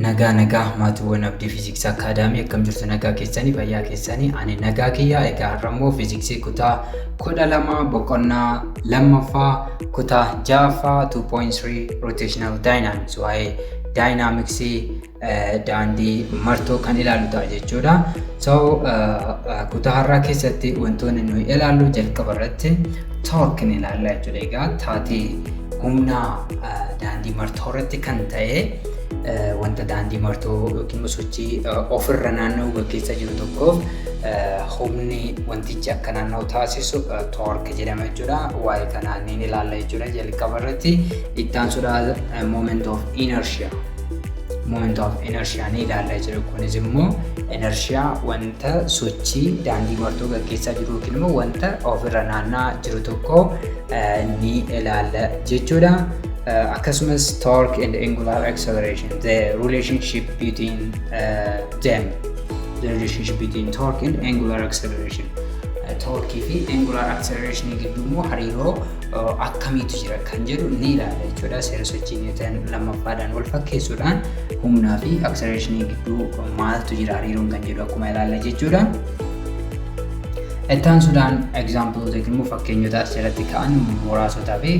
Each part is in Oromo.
Nagaa maatiiwwan abdii fiiziksii akaadaamii akkam jirtu nagaa keessanii fayyaa keessanii ani nagaa kiyyaa egaa har'ammoo fiiziksii kutaa 12 boqonnaa lammaffaa kutaa 6ffaa 2.3 rotational dynamics waa'ee daayinaamiksii daandii martoo kan ilaallu ta'a jechuudha. Kutaa har'aa keessatti wantoonni nuyi ilaallu jalqaba irratti torque ni ilaalla jechuudha. Egaa taatee humna daandii martoo irratti kan ta'e wanta daandii martoo yookiin sochii ofirra naanna'u gaggeessaa jiru tokkoof humni wantichi akka naanna'u taasisu torque jedhama jechuudha. Waa'ee kanaa ni ilaalla jechuudha. Jalqaba irratti itti aansuudhaan moment of inertia ni ilaalla jechuudha. Kunis immoo inertia wanta sochii daandii martoo gaggeessaa jiru yookiin immoo wanta ofirra naanna'aa jiru tokko ni ilaalla jechuudha. Akkasumas torque and angular acceleration, the relationship between torque and angular acceleration. Torque fi angular acceleration gidduu immoo hariiroo akkamiitu jira kan jedhu ni ilaalla jechuudha. Seera sochii Niwuutan lammaffaadhaan wal fakkeessuudhaan humnaa fi acceleration gidduu maaltu jira hariiroon kan jedhu akkuma ilaalla jechuudha. Itti aansuudhaan example yookiin immoo fakkeenyota asirratti ka'an muraasotaa fi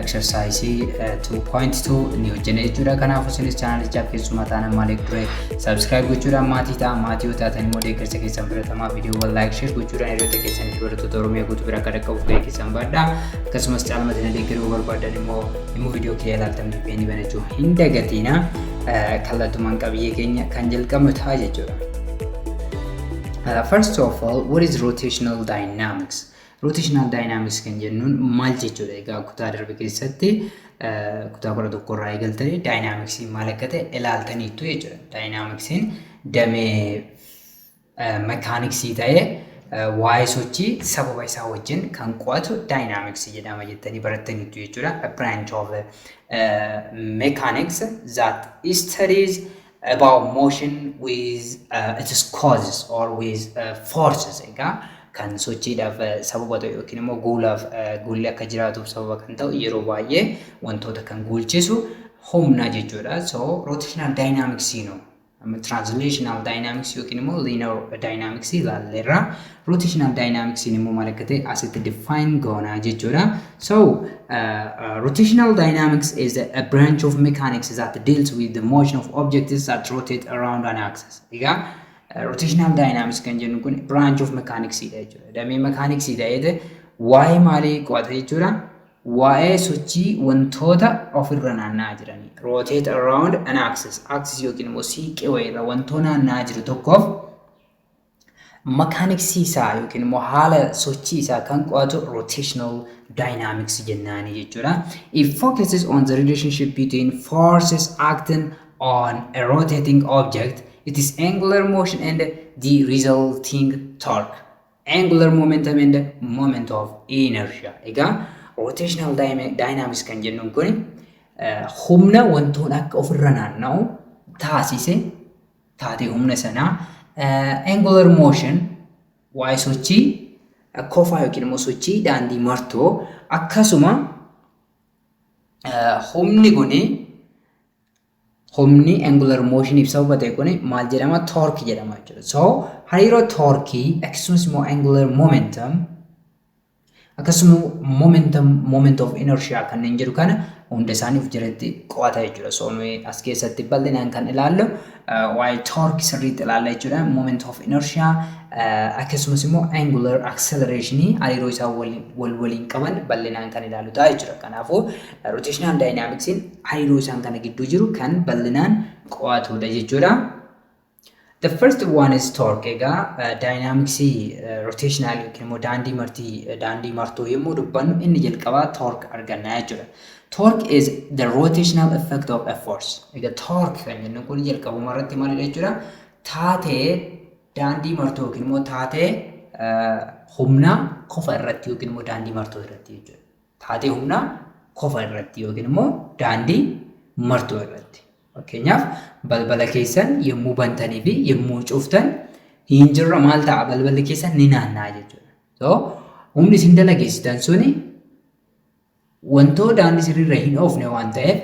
exercise 2.2 ni hojjenna jechuudha. Kanaafuu isinis chaanalichaaf keessumaa taanaan maaliif ture subscribe gochuudhaan maatii ta'a. Maatii yoo taatan immoo deeggarsa keessan filatamaa viidiyoowwan like share gochuudhaan hiriyoota keessaniif barattoota Oromiyaa guutuu bira akka dhaqqabuuf gahee keessan baadhaa. Akkasumas caalmatina deeggaruu barbaadan immoo viidiyoo kiyya ilaaltanii beenii banachuu hin dagatiina. Kallattumaan qabiyyee keenya kan jalqabnu ta'a jechuudha. First of all, what is rotational dynamics? Rotational dynamics kan jennuun maal jechuudha? Egaa kutaa darbe keessatti kutaa 11 irraa eegaltanii dynamicsiin maal akka ta'e ilaaltaniittu jechuudha. Dynamicsiin damee mekaaniksii ta'ee waa'ee sochii sababa isaa wajjin kan qo'atu dynamics jedhama jettanii barattaniittu jechuudha. A branch of mechanics that studies about motion with its causes or with forces. Egaa kan sochiidhaaf sababa ta'u yookiin immoo guulli akka jiraatuuf sababa kan ta'u yeroo baay'ee wantoota kan guulchisu humna jechuudha. So rotational dynamics translational dynamics yookiin immoo linear dynamics ilaalleerra. Rotational dynamics immoo maal akka ta'e asitti define goona jechuudha. So rotational dynamics is a branch of mechanics that deals with the motion of objects that rotate around an axis. Egaa rotational dynamics kan jennu kun branch of mechanics dha jechuudha. Damee mechanics ta'ee waa'ee maalii qo'ata jechuudha? Waa'ee sochii wantoota ofirra naanna'aa jiranii. Rotate around an axis. Axis yookiin immoo siiqee wayiirra wantoota naanna'aa jiru tokkoof mechanics isaa yookiin immoo haala sochii isaa kan qo'atu rotational dynamics jennaani jechuudha. It focuses on the relationship between forces acting on a rotating object. It is angular motion and the resulting torque. Angular momentum and moment of inertia. Egaa rotational dynamics kan jennuun kun humna wantoota akka ofirra naanna'u taasise taatee humna sanaa angular motion waa'ee sochii kofaa yookiin immoo sochii daandii martoo akkasuma humni angular motion if sababa ta'e kun maal jedhama? Torque jedhama jechuudha. So hariiroo torque akkasumas immoo angular momentum akkasuma moment of inertia kanneen jedhu kana hunda isaaniif jiratti qo'ata jechuudha. So nuyi as keessatti bal'inaan kan ilaallu waa'ee torque sirriitti ilaalla jechuudha. Moment of inertia akkasumas immoo angular acceleration hariiroo isaa waliin qaban bal'inaan kan ilaallu ta'a jechuudha. Kanaafuu rotational dynamicsiin hariiroo isaan kana gidduu jiru kan bal'inaan qo'atudha jechuudha. The first one is torque. Egaa dynamicsii rotational yookiin immoo daandii martoo yommuu dubbannu inni jalqabaa torque arganna jechuudha. Torque is the rotational effect of a force. Egaa torque kan jennu kun jalqabuma irratti maalidha jechuudha? Taatee daandii martoo yookiin immoo taatee humna kofa irratti yookiin immoo daandii martoo irratti jechuudha. Taatee humna kofa irratti yookiin immoo daandii martoo irratti. Fakkeenyaaf balbala keessan yommuu bantanii fi yommuu cuftan hin jirre maal ta'a? Balballi keessan ni naanna'a jechuudha. So humni isin dalageessitan suni wantoota daandii sirriirra hin oofne waan ta'eef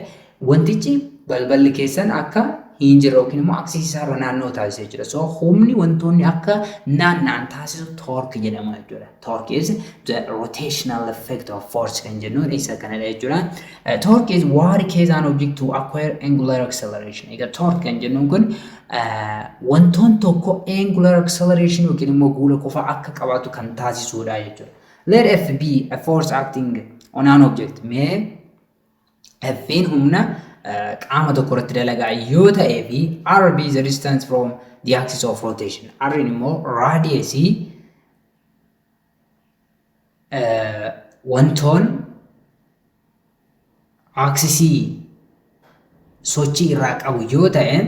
wantichi balballi keessan akka hin jirre yookiin immoo aksisii isaarra naannoo taasisa jechuudha. So humni wantoonni akka naanna'an taasisu torque jedhama jechuudha. Torque is the rotational effect of force kan jennuun isa kanadha jechuudha. Torque is what causes an object to acquire angular acceleration. Egaa torque kan jennuun kun wantoon tokko angular acceleration yookiin immoo guula qofa akka qabaatu kan taasisudha jechuudha. Let F be a force acting on an object. Mee F'n humna qaama tokko irratti dalagaa yoo ta'ee fi RB is the distance from the axis of rotation. R immoo radiusii wantoon aksisii sochii irraa qabu yoo ta'e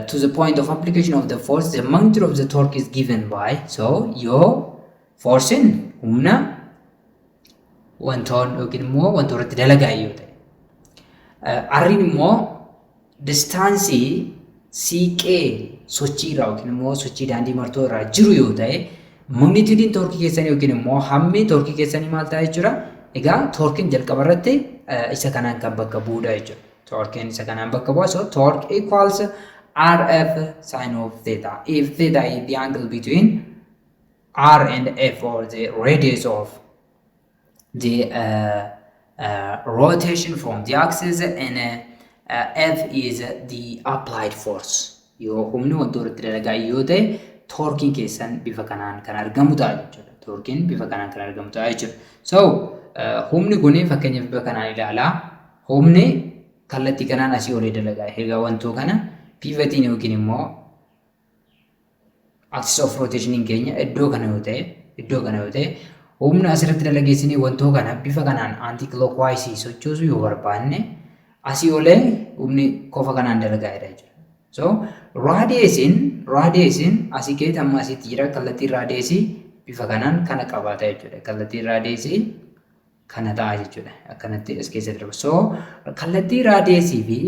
to the point of application of the force, the magnitude of the torque is given by. So yoo force in humna wantoon yookiin immoo wantoon irratti dalagaa yoo ta'e Arriin immoo distaansii siiqee sochii irraa yookiin immoo sochii daandii martoo irraa jiru yoo ta'e magnituudiin torkii keessanii yookiin immoo hammi torkii keessanii maal ta'a jechuudha. Egaa torkiin jalqaba irratti isa kanaan kan bakka bu'udha jechuudha. Torkiin isa kanaan bakka bu'a. So torque equals RF sin of theta. If theta is the angle between R and F, or the radius of the rotation from the axis, and F is the applied force. Yoo humni wantoota irratti dalagaa yoo ta'e torkiin keessan bifa kanaan kan argamu ta'a jechuudha. Torkiin bifa kanaan kan argamu ta'a jechuudha. So humni kun fakkeenyaaf bifa kanaan ilaalaa. Humni kallattii kanaan asii olee dalagaa. Egaa wantoo kana pivotiin yookiin immoo axis of rotation keenya iddoo kana yoo ta'e humna asirratti dalageessinii wantoo kana bifa kanaan anti-clockwise sochoosuu yoo barbaanne asii olee humni qofa kanaan dalagaa jechuudha. So radiusiin asii keessa amma asitti jira. Kallattiin radiusii bifa kanaan kana qabaata jechuudha. Kallattiin radiusii kana ta'a jechuudha. Akkanatti as keessa darba. So kallattii radiusii fi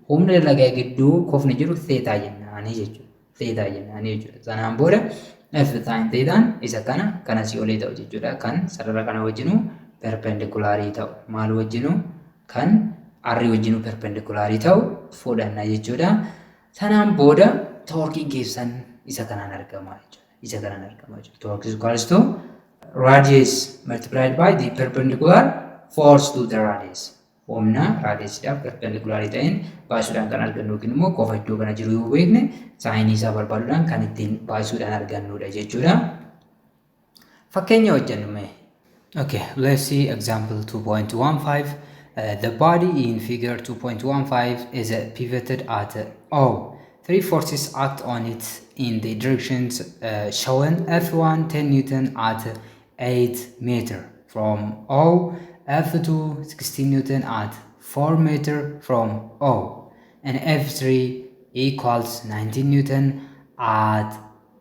humna dalagaa gidduu qofni jiru theta jennaanii jechuudha. Sanaan booda F sin theta isa kana si olee ta'u jechuudha. Kan sarara kana wajjinu perpendicularii ta'u. Maal wajjinu? Kan R wajjinu perpendicularii ta'u fudhanna jechuudha. Sanaan booda torkiin keessan isa kanaan argama jechuudha. Torque is equals to radius multiplied by the perpendicular force to the radius. Humna radiusidhaaf perpendicularii ta'een baasuudhaan kan argannu yookiin immoo qofa iddoo kana jiru yoo beekne saayinii isaa barbaaduudhaan kan ittiin baasuudhaan argannudha jechuudha. Fakkeenya hojjennume. Okay, let's see example 2.15. The body in figure 2.15 is pivoted at O. Three forces act on it in the directions shown. F1 10 Newton at 8 meter from O. F2 16 Newton at 4 meter from O. And F3 equals 19 Newton at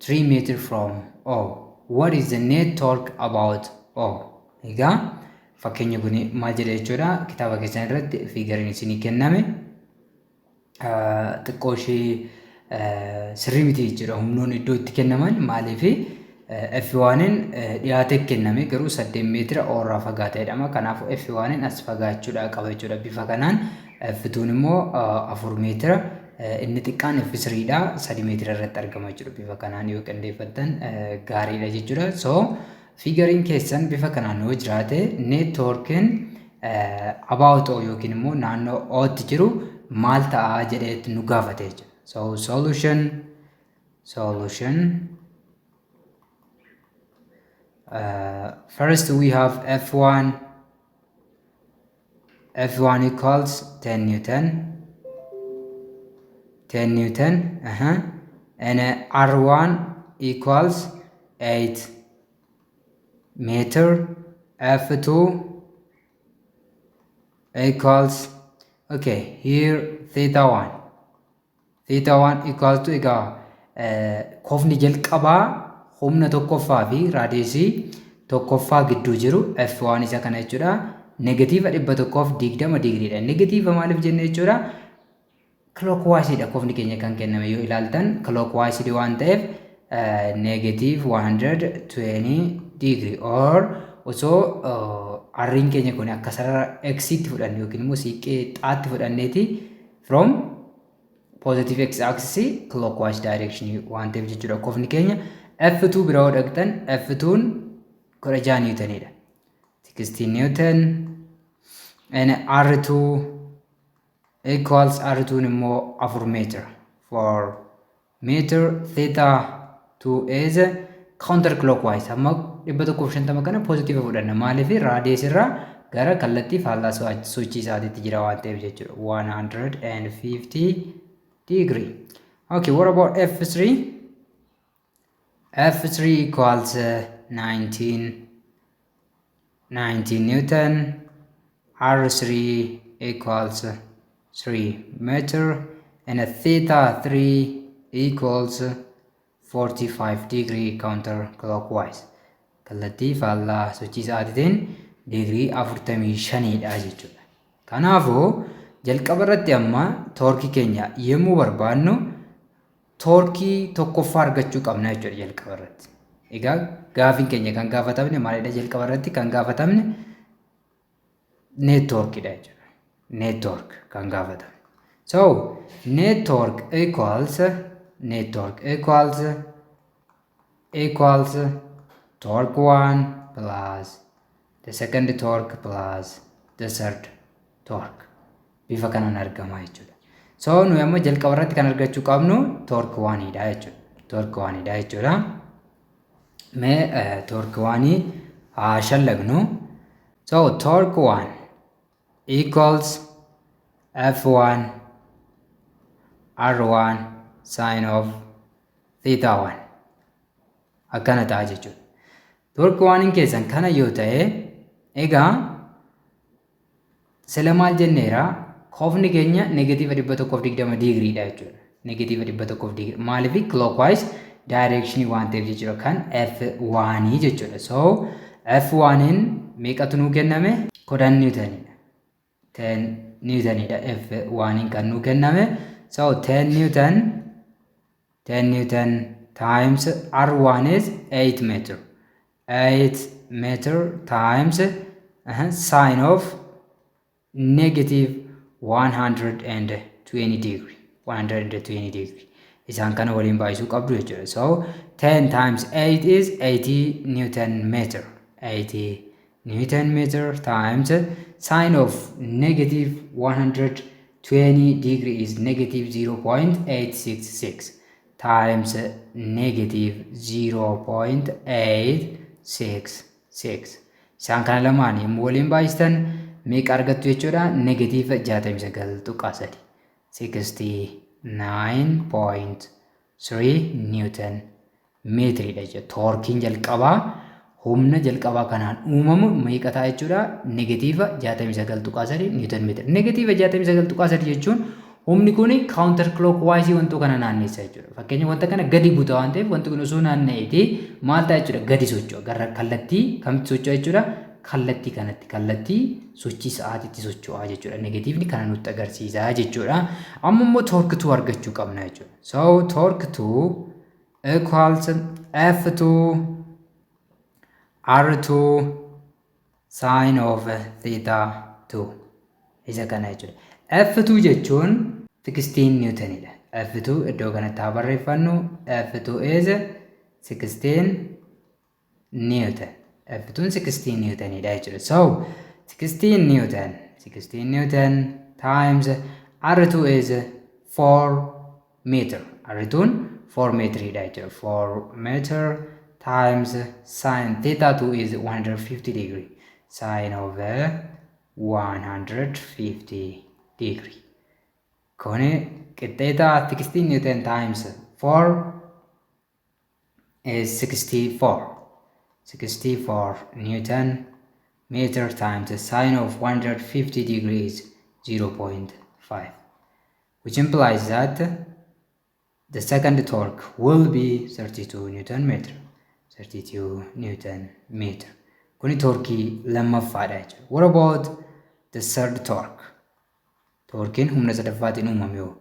3 meter from O. What is the net torque about O? Egaa fakkeenya kun maal jedha jechuudha. Kitaaba keessan irratti fiigariin isinii kenname xiqqoo ishee sirrii miti jechuudha. Humnoonni iddoo itti kennaman maaliifi F1 dhiyaatee kenname garuu 8 meetira irraa fagaatee jedhama. Kanaaf F1 as fagaachuudha qaba jechuudha. Bifa kanaan F2 immoo 4 meetira inni xiqqaan F3 dha 3 meetira irratti argama jechuudha. Bifa kanaan yoo qindeeffattan gaariidha jechuudha. So figariin keessan bifa kanaan yoo jiraate net torqueen about O yookiin immoo naannoo O'tti jiru maal ta'a jedhee nu gaafate jechuudha. So solution first we have F1 equals 10 Newton and R1 equals 8 meter. F2 equals, okay, here theta 1 equals to egaa qofni jalqabaa humna tokkoffaa fi raadiyeesii tokkoffaa gidduu jiru F1 isa kana jechuudha. Negatiiva 120 digriidha. Negatiiva maaliif jenne jechuudha? Clockwise dha qofni keenya kan kenname yoo ilaaltan clockwise waan ta'eef negative 120 degree or osoo arriin keenya kun akka sarara x itti fudhanne yookiin immoo siiqqee xaatti fudhanneeti from positive x axis clockwise direction waan ta'eef jechuudha kofni keenya F2 bira yoo dhaqxan F2n 16 newtonidha 16 newton and R2 equals R2 immoo 4 meter for meter theta 2 is counterclockwise amma 150 kana positive fudhanna maaliif radius irraa gara kallattii faallaa sochii isaatiitti jira waan ta'eef jechuudha 150 degree. Okay, what about F3? F3 equals 19 Newton. R3 equals 3 meter. And theta 3 equals 45 degree counterclockwise. Kallattii faallaa sochii isaatiitiin degree 45 dha jechuudha. Kanaafuu jalqaba irratti amma toorkii keenya yemmuu barbaannu toorkii tokkoffaa argachuu qabna jechuudha jalqaba irratti. Egaa gaafiin keenya kan gaafatamne maalidha jalqaba irratti kan gaafatamne net torqueidha jechuudha. Net torque kan gaafatamne. So net torque equals torque 1 plus the second torque plus the third torque. Bifa kanaan argama jechuudha. So nuyi amma jalqaba irratti kan argachuu qabnu torque 1 dha jechuudha. Torque 1 dha jechuudha. Mee torque 1 haa shallagnu. So torque 1 equals F1 R1 sin of theta 1 akkana ta'a jechuudha. Torque 1 keessan kana yoo ta'e egaa sila maal jenneera kofni keenya negative 120 degree dha jechuudha. Negative 120 degree maaliif clockwise direction waan ta'eef jechuudha kan F1 jechuudha. So F1 meeqatu nuu kenname 10 newtonidha. 10 newtonidha F1 kan nuu kenname. So 10 newton times R1 is 8 meter. 8 meter times sine of negative 120 degree. 120 degree. Isaan kana waliin baay'isuu qabdu jechuudha. So 10 times 8 is 80 newton meter. 80 newton meter times sine of negative 120 degree is negative 0.866 times negative 0.866. Isaan kana lamaan yommuu waliin baay'istan meeqa argattu jechuudha? Negative 69.3 69.3 newton meetiridha jechuudha. Toorkiin jalqabaa humna jalqabaa kanaan uumamu meeqa ta'a jechuudha? Negative 69.3 newton meetira. Negative 69.3 jechuun humni kun counter clockwise wantoota kana naanneessa jechuudha. Fakkeenyaaf wanta kana gadi buta waan ta'eef wanti kun osoo naanna'eeti maal ta'a jechuudha? Gadi socho'a. Gara kallattii kamitti socho'a jechuudha? Kallattii kanatti kallattii sochii sa'aatiitti socho'aa jechuudha. Negatiivni kana nutti agarsiisaa jechuudha. Amma immoo torque 2 argachuu qabna jechuudha. So torque 2 equals F2 R2 sine of theta 2 isa kana jechuudha. F2 jechuun 16 newtonidha. F2 iddoo kanatti haa barreeffannu. F2 is 16 newton. F2 16 newtonidha jechuudha. So 16 newton times R2 is 4 meter. R2 4 meteridha jechuudha. 4 meter times sine theta 2 is 150 degree. Sine of 150 degree. Kone qixxeeta 16 newton times 4 is 64 newton meter times the sine of 150 degrees 0.5, which implies that the second torque will be 32 newton meter. 32 newton meter. Kuni torkii lammaffaadha jechuudha. What about the third torque? Torkiin humna sadaffaatiin uumame yoo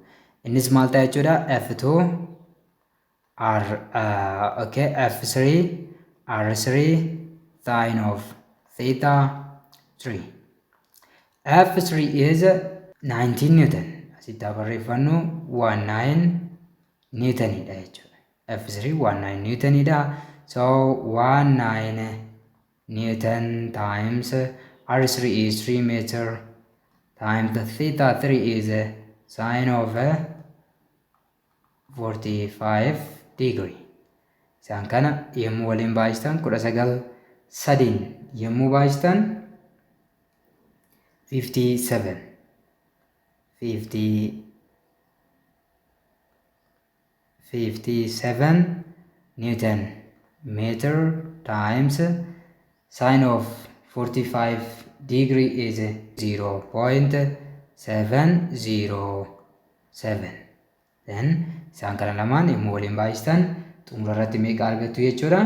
innis maal ta'a jechuudha? F2 F3 sine of theta 3. F3 is 19 newton. As asitti barreeffannu 19 niwutanidha jechuudha. F3 19 niwutanidha. So 19 Newton times R3 is 3 meter times the theta 3 is sine of 45 degree. Isaan kana yommuu waliin baay'istan 19 yommuu baay'istan 57 Newton meter times sine of 45 degree is 0.707. Then isaan kana lamaan yommuu waliin baay'istan xumura irratti meeqa argattu jechuudha?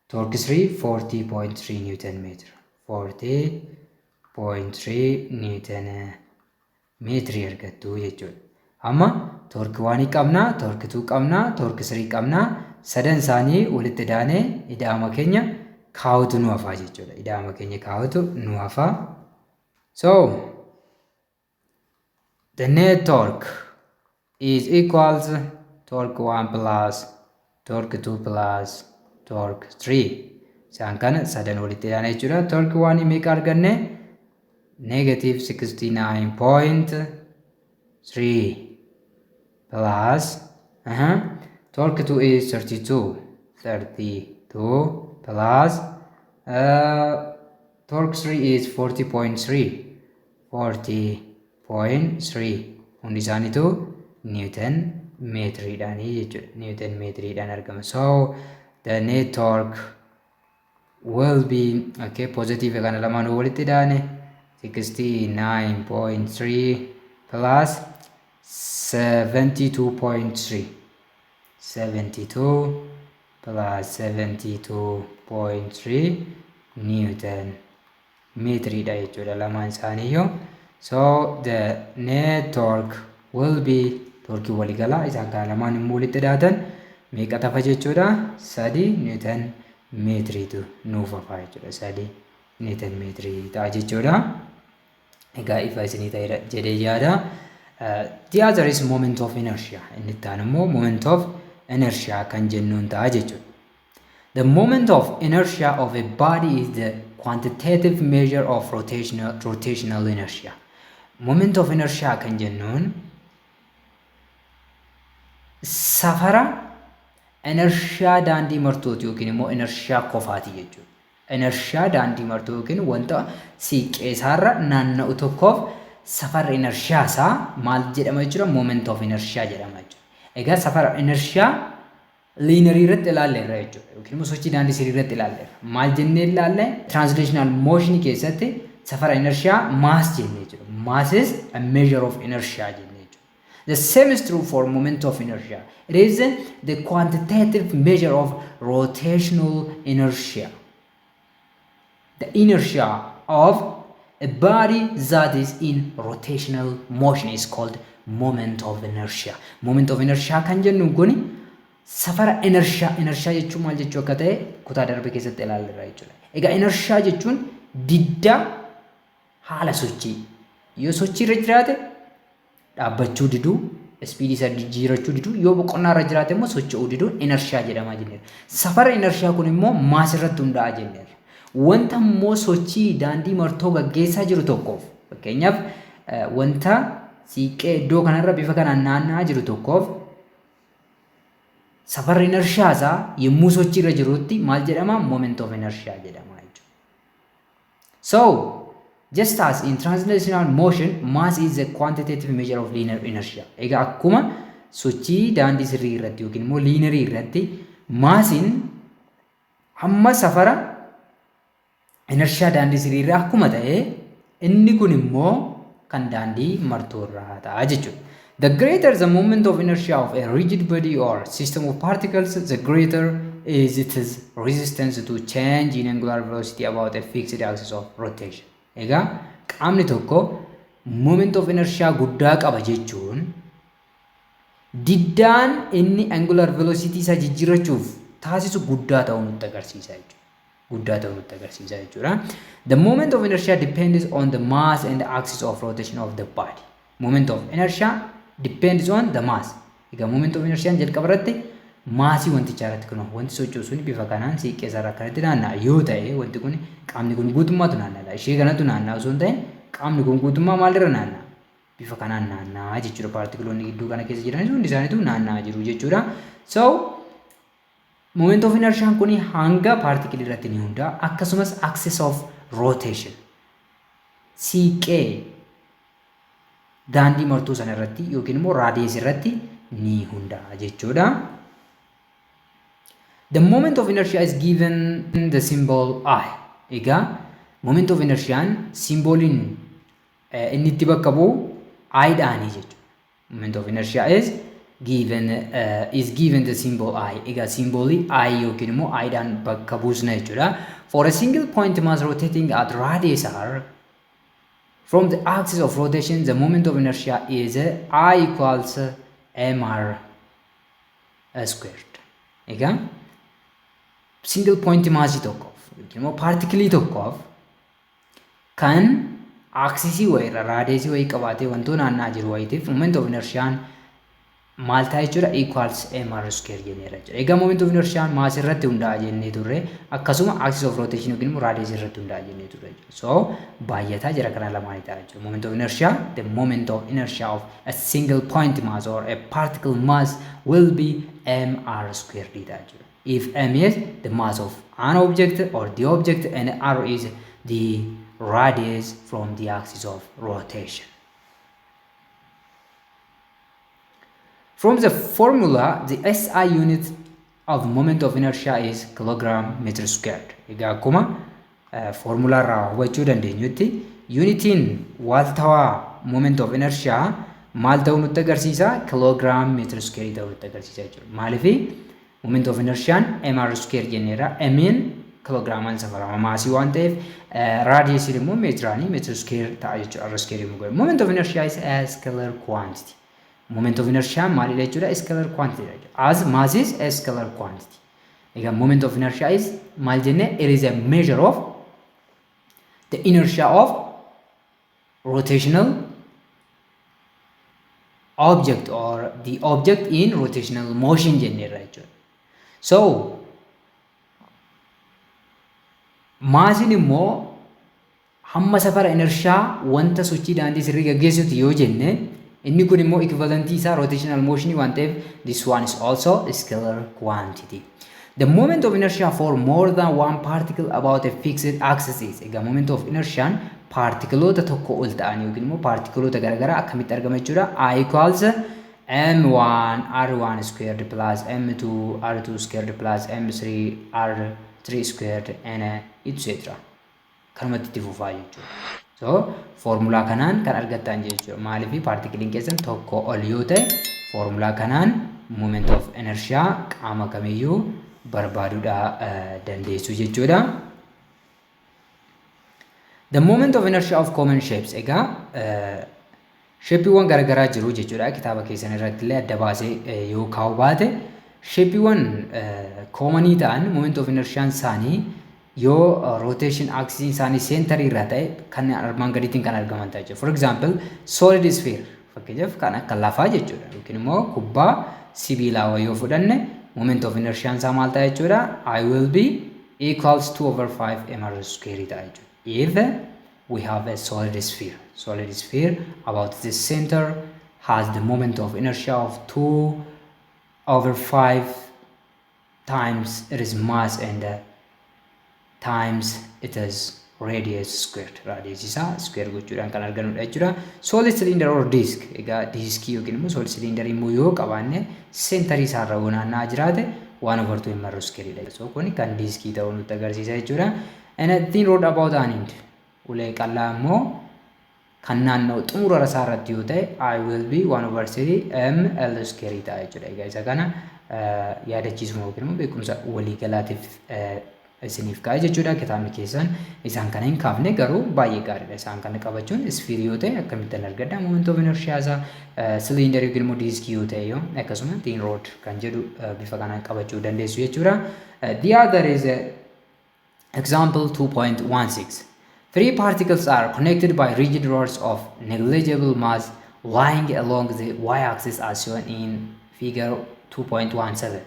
Torque 40.3 Newton meter. 40.3 Newton meetrii argattu jechuudha. Amma torque 1 qabna, torque 2 qabna, torque 3 qabna. Sadan isaanii walitti daanee ida'ama keenya kaawwatu nu hafaa jechuudha. Ida'ama keenya kaawwatu nu hafaa. So the net torque is equals torque 1 plus torque 2 plus torque 3. Isaan kana sadan walitti daanee jechuudha. Torque 1 meeqa arganne? Negative 69.3 plus torque 2 is 32 plus torque 3 is 40.3 hundi isaaniitu Newton meetiriidhaanii jechuudha. Newton meetiriidhaan argama. So the net torque will be positive kana lamaan walitti daane 69.3 plus 72.3 plus 72.3 Newton meetiriidha jechuudha lamaan isaaniiyyuu. So the net torque will be torkii waliigalaa isaan kana lamaan immoo walitti daatan meeqa tafa jechuudha? 3 Newton meetiriitu nuuf hafa jechuudha. 3 Newton meetirii ta'a jechuudha. Egaa ifa isinii ta'eera jedhee yaada. The other is moment of inertia. Inni itti aanu immoo moment of inertia kan jennuun ta'a jechuudha. The moment of inertia of a body is the quantitative measure of rotational inertia. Moment of inertia kan jennuun safara inertia daandii martooti yookiin immoo inertia qofaati jechuudha. Inertia daandii martuu yookiin wanta siiqqeessaarra naanna'u tokkoof safara inertia isaa maal jedhama jechuudha? Moment of inertia jedhama jechuudha. Egaa safara inertia linearii irratti ilaalleerra jechuudha yookiin immoo sochii daandii sirrii irratti ilaalleerra. Maal jennee ilaalle? Translational motion keessatti safara inertia mass jennee jechuudha. Mass is a measure of inertia jennee jechuudha. The same is true for moment of inertia. It is the quantitative measure of rotational inertia. The inertia of a body that is in rotational motion is called moment of inertia. Moment of inertia kan jennu kuni safara inertia jechuun maal jechuu akka ta'e kutaa darbe keessatti ilaalleerra jechuudha. Egaa inertia jechuun didda haala sochii. Yoo sochii irra jiraate dhaabbachuu diduu, speed isa jijjiirachuu diduu, yoo boqonnaa irra jiraate immoo socho'uu diduun inertia jedhama jenneerra. Safara inertia kun immoo maas irratti hundaa'a jenneerra. Wanta immoo sochii daandii martoo gaggeessaa jiru tokkoof fakkeenyaaf wanta siiqqee iddoo kanarra bifa kanaan naanna'aa jiru tokkoof safarri inertia isaa yommuu sochii irra jirutti maal jedhama? Moment of inertia jedhama jechuudha. So just as in translational motion mass is a quantitative measure of linear inertia. Egaa akkuma sochii daandii sirrii irratti yookiin immoo linearii irratti maasiin hamma safara inertia daandii sirrii irraa akkuma ta'e inni kun immoo kan daandii martoo irraa ta'a jechuudha. The greater the moment of inertia of a rigid body or system of particles, the greater is its resistance to change in angular velocity about a fixed axis of rotation. Egaa qaamni tokko moment of inertia guddaa qaba jechuun diddaan inni angular velocity isa jijjiirachuuf taasisu guddaa ta'uu nutti agarsiisa jechuudha. The moment of inertia depends on the mass and the axis of rotation of the body. moment of inertia depends on the mass. Egaa moment of inertia jalqaba irratti maasii wantichaa irratti kun wanti socho'u sun bifa kanaan siiqqee isaa kanatti naanna'a yoo ta'e wanti kun qaamni kun guutummaatu naanna'a. Ishee kanatu naanna'a osoo hin ta'in qaamni kun guutummaa maalirra naanna'a? Bifa kanaan naanna'a jechuudha. Paartikiloonni gidduu kana keessa jiranis hundi isaaniitu naanna'aa jiru jechuudha. So moment of inertia kun hanga paartikilii irratti ni hundaa'a. Akkasumas axis of rotation siiqqee daandii martuu sana irratti yookiin immoo raadiyees irratti ni hundaa'a jechuudha. The moment of inertia is given the symbol I. Egaa moment of inertia simboliin inni itti bakka bu'u I dhaanii jechuudha. Moment of inertia is given the symbol I. Egaa simbolii I yookiin immoo I dhaan bakka buusna jechuudha. For a single point mass rotating at radius r from the axis of rotation, the moment of inertia is I equals mr squared. Egaa single point maasii tokkoof yookiin immoo paartikilii tokkoof kan aaksisii wayiirra raadiyeesii wayii qabaatee wantoota naanna'aa jiru wayitiif moment of inertia maal ta'a jechuudha equals mr square jenneera jechuudha. Egaa moment of inertia maasii irratti hundaa'a jennee turre akkasuma axis of rotation yookiin immoo raadiyeesii irratti hundaa'a jennee turre jechuudha. So baay'ataa jira kana lamaanii ta'a jechuudha. Moment of inertia, the moment of inertia of a single point mass or a particle mass will be mr squared ta'a jechuudha. If m is the mass of an object or the object and r is the radius from the axis of rotation. From the formula, the SI unit of moment of inertia is kilogram meter squared. Egaa akkuma formula irraa hubachuu dandeenyutti unitiin waaltawaa moment of inertia maal ta'uu nutti agarsiisa? Kilogram meter square ta'uu nutti agarsiisa jechuudha. Maaliif moment of inertia mr square jenneera. M'n kilogiraamaan safarama maasii waan ta'eef raadiyeesiin immoo meetiraanii meter square ta'a jechuudha. R square immoo godhe. Moment of inertia is a scalar quantity. Moment of inertia maalidha jechuudha? Scalar quantity jechuudha. As mass is a scalar quantity. Egaa moment of inertia is maal jenne? It is a measure of the inertia of rotational object or the object in rotational motion jenneerra jechuudha. So maasiin immoo hamma safara inertia wanta sochii daandii sirrii gaggeessuuti yoo jenne inni kun immoo equivalentii isaa rotational motion waan ta'eef this one is also a scalar quantity. The moment of inertia for more than one particle about a fixed axis is. Egaa moment of inertia paartikiloota tokko ol ta'an yookiin immoo paartikiloota garaagaraa akkamitti argama jechuudha? I equals m1 r1 squared plus m2 r2 squared plus m3 r3 squared and etc. kanumatti itti fufaa jechuudha. So formula kanaan kan argattan jechuudha. Maaliif paartikiliin keessan tokko ol yoo ta'e formula kanaan moment of inertia qaama kamiyyuu barbaaduudha dandeessu jechuudha. The moment of inertia of common shapes. Egaa sheepiiwwan garaagaraa jiru jechuudha. Kitaaba keessan irratti illee adda baasee yoo kaa'u baate sheepiiwwan common ta'an moment of inertia isaanii yoo rotation axis isaanii center irra ta'e kan armaan gadiitiin kan argaman ta'a jechuudha. For example, solid sphere fakkeenyaaf kan akka lafaa jechuudha. Yookiin immoo kubbaa sibiilaa yoo fudhanne moment of inertia isaa maal ta'a jechuudha? I will be equals 2/5 mr square ta'a jechuudha. If we have a solid sphere about the center has the moment of inertia of 2/5 times its mass and times its radius squared. Radius isa square gochuudhaan kan arganudha jechuudha. Solid cylinder or disk. Egaa diskii yookiin immoo solid cylinder immoo yoo qabaanne center isaa irra naanna'aa jiraate 1/2 mr square dha. So kun kan diskii ta'uu nutti agarsiisa jechuudha. And a thin rod about an end. Ulee qal'aa immoo kan naannoo xumura isaa irratti yoo ta'e I will be 1/3 ml square ta'a jechuudha. Egaa isa kana yaadachiisuma yookiin immoo beekumsa waliigalaatiif isiniif kaa'e jechuudha. Kitaabni keessan isaan kana hin kaafne garuu baay'ee gaariidha. Isaan kana qabachuun isfiirii yoo ta'e akkamittiin argadda moment of inertia isaa cylinder yookiin immoo diiskii yoo ta'e yoo akkasuma thin rod kan jedhu bifa kanaan qabachuu dandeessu jechuudha. The other is example 2.16. Three particles are connected by rigid rods of negligible mass lying along the y-axis as shown in figure 2.17.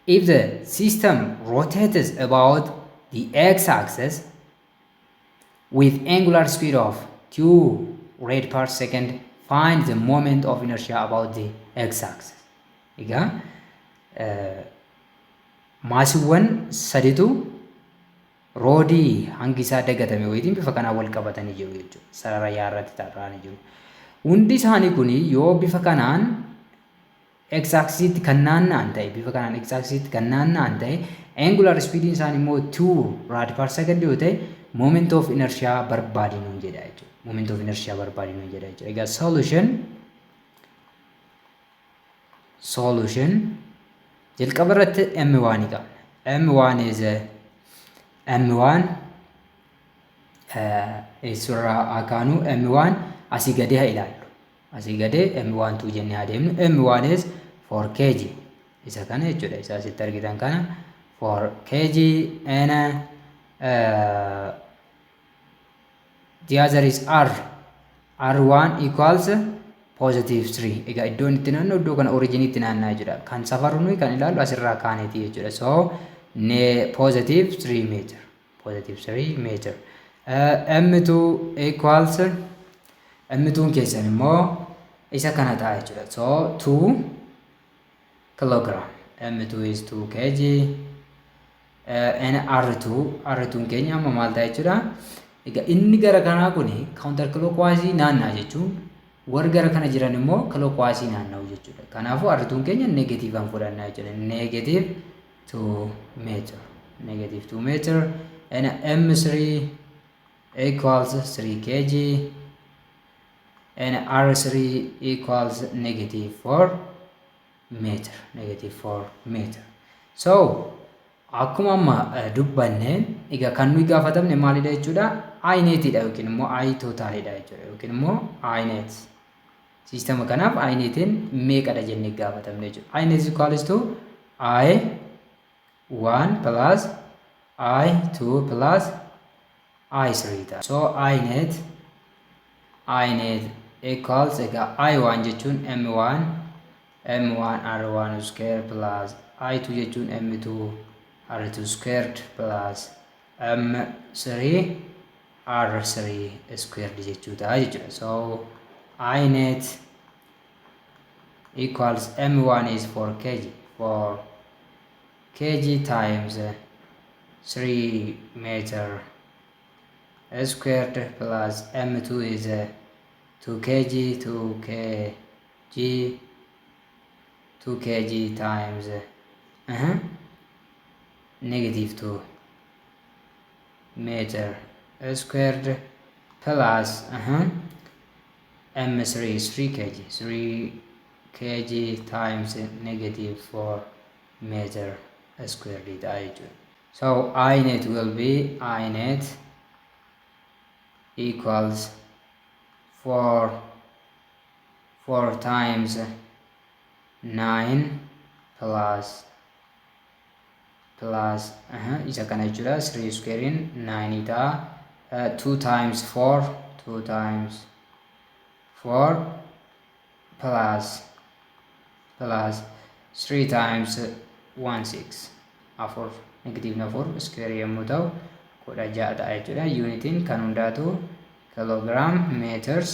If the system rotates about the x-axis with angular speed of 2 rate per second, find the moment of inertia about the x-axis. Egaa maasiiwwan saditu roodii hangi isaa dagatame wayitiin bifa kanaan wal qabatanii jiru jechuudha. Sarara yaarratti tarraa'anii jiru. Hundi isaanii kun yoo bifa kanaan x-axisitti kan naanna'an ta'e, bifa kanaan x-axisitti kan naanna'an ta'e, angular speediin isaanii immoo 2 rad per second yoo ta'e, moment of inertia barbaadinu jedha jechuudha. Moment of inertia barbaadinu jedha jechuudha. Egaa solution jalqaba irratti m1 qabna. m1 is m1 surraa akaanu m1 asii gadee haa ilaallu. Asii gadee m1 tu jennee haa deemnu. m1 is 4 kg. Isa kana jechuudha. Isa asitti argitan kana 4 kg and the other is r. r1 equals positive 3. Egaa iddoon itti naannoo iddoo kana origin itti naanna'aa jira. Kan safaru nuyi kan ilaallu asirraa kaaneeti jechuudha. So positive 3 meter. Positive 3 meter. m2 equals m2 keessan immoo isa kana ta'a jechuudha. So 2 kilogram. m2 is 2 kg. And r2 keenya amma maal ta'a jechuudha. Egaa inni gara kanaa kuni counter clockwise naanna'aa jechuun warri gara kana jiran immoo clockwise naanna'u jechuudha. Kanaafuu r2 keenya negative an fudhannaa jechuudha. Negative 2 meter. Negative 2 meter. And m3 equals 3 kg. And r3 equals negative 4 meter. Negative 4 meter. So akkuma amma dubbanne egaa kan nuyi gaafatamne maalidha jechuudha. I netidha yookiin immoo I totalidha jechuudha. Yookiin immoo I net. Sistema kanaaf I netiin meeqadha jennee gaafatamne jechuudha. I net is equals to I1 plus I2 plus I3 ta'a. So I net equals egaa I1 jechuun M1 R1 square plus I2 jechuun M2 R2 squared plus M3 R3 squared jechuudha jechuudha. So I net equals M1 is 4 kg. 4 kg times 3 meter squared plus M2 is 2 kg. 2 kg times negative 2 meter squared plus M3 is 3 kg. 3 kg times negative 4 meter squared. So I net will be I net equals 4 times 9 plus isa kana jechuudha. 3 square in 9 ita 2 times 4 plus 3 times 1 6 4 negative 4 square yommuu ta'u 16 ta'a jechuudha. Unitiin kan hundaatu kilogram meters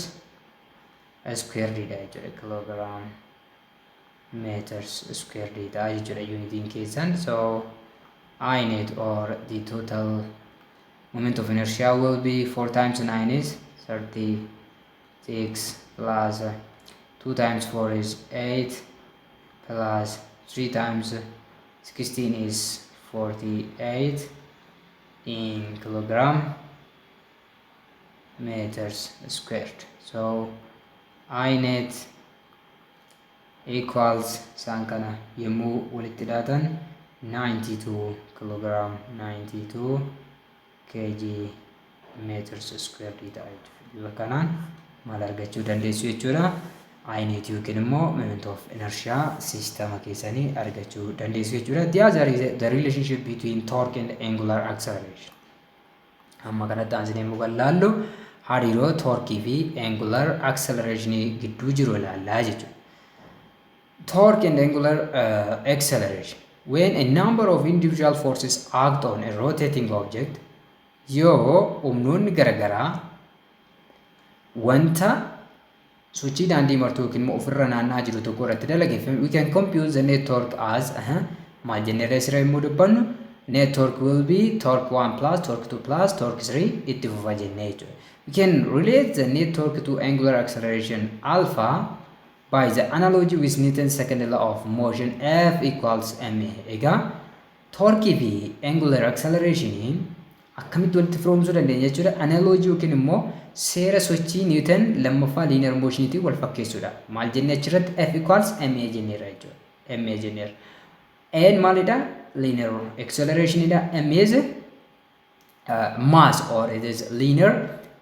squared dha jechuudha. Kilogram meters squared ta'a jechuudha unitiin keessan. So I net or the total moment of inertia will be 4 times 9 is 36 plus 2 times 4 is 8 plus 3 times 16 is 48 in kilogram meters squared. So I net equals sankana yemmuu walitti dhaatan 92 kilogram 92 kg meters squared ta'a jechuudha. Kanaan maal argachuu dandeessu jechuudha. I net yookiin immoo moment of inertia sistema keessanii argachuu dandeessu jechuudha. There is the relationship between torque and angular acceleration. Amma kanatti aansinee immoo kan laallu hariiroo torkii fi angular acceleration gidduu jiru ilaallaa jechuudha. Torque and angular acceleration. When a number of individual forces act on a rotating object, yoo humnoonni garaagaraa wanta sochii daandii martuu yookiin immoo ofirra naanna'aa jiru tokko irratti dalageeffame, we can compute the net torque as maal jennee reesira yommuu dubbannu net torque will be torque 1 plus torque 2 plus torque 3 itti fufa jennee jechuudha. We can relate the net torque to angular acceleration alpha by the analogy with Newton's second law of motion F equals ma. Egaa torkii fi angular acceleration akkamitti walitti firoomsuu dandeenya jechuudha. Analogy yookiin immoo seera sochii Newton lammaffaa linear motionitii wal fakkeessuudha. Maal jennee achirratti F equals ma jenneerra jechuudha. Ma jenneerra. N maalidha? Linear acceleration idha. Ma is mass, or it is linear